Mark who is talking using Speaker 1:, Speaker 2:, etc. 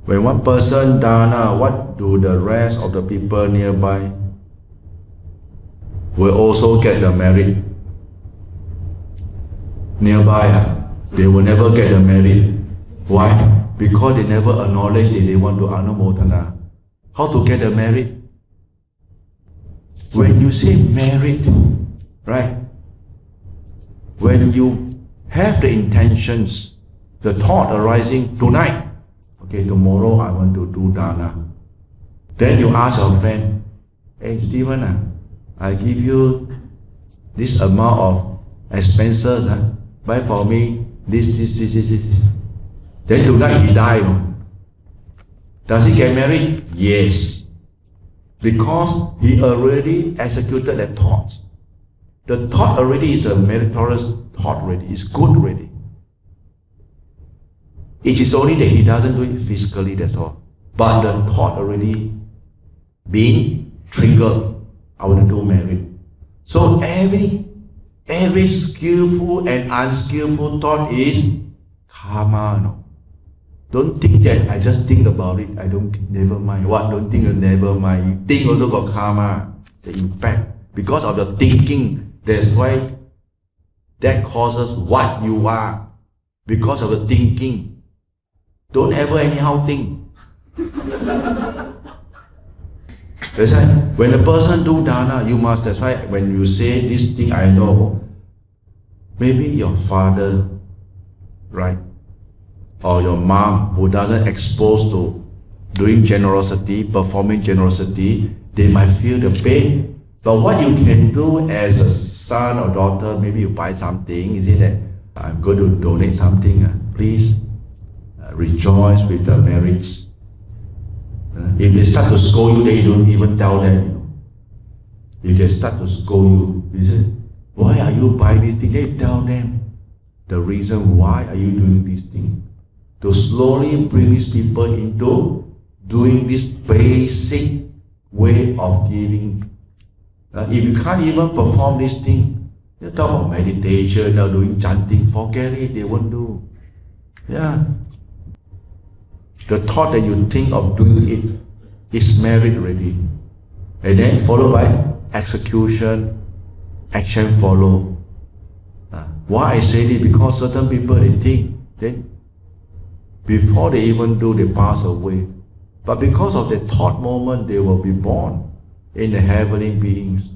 Speaker 1: When one person dana, what do the rest of the people nearby will also get the merit? Nearby, they will never get the merit. Why? Because they never acknowledge that they want to anumodana. How to get the merit? When you say merit, right? When you have the intentions, the thought arising tonight, okay, tomorrow I want to do dana. Then you ask your friend, hey Stephen, I give you this amount of expenses, buy for me this. Then tonight he died. Does he get married? Yes. Because he already executed that thought. The thought already is a meritorious thought already. It's good already. It is only that he doesn't do it physically, that's all. But the thought already being triggered. I want to do marriage. So every skillful and unskillful thought is karma. No? Don't think that I just think about it. I don't, never mind. What? Don't think, never mind. You think also got karma, the impact. Because of the thinking, that's why that causes what you are. Because of the thinking. Don't ever anyhow think. That's why when a person do dana, you must, that's why when you say this thing I know, maybe your father, right? Or your mom who doesn't expose to doing generosity, performing generosity, they might feel the pain. But what you can do as a son or daughter, maybe you buy something, you say that I'm going to donate something, please rejoice with the merits. If they start to scold you, they don't even tell them. If they start to scold you, say, why are you buying this thing? They tell them the reason why are you doing this thing. To slowly bring these people into doing this basic way of giving. If you can't even perform this thing, you talk about meditation or doing chanting, forget it, they won't do. Yeah. The thought that you think of doing it is merit already. And then followed by execution, action follow. Why I say this? Because certain people, they think, then before they even do, they pass away. But because of the thought moment, they will be born in the heavenly beings.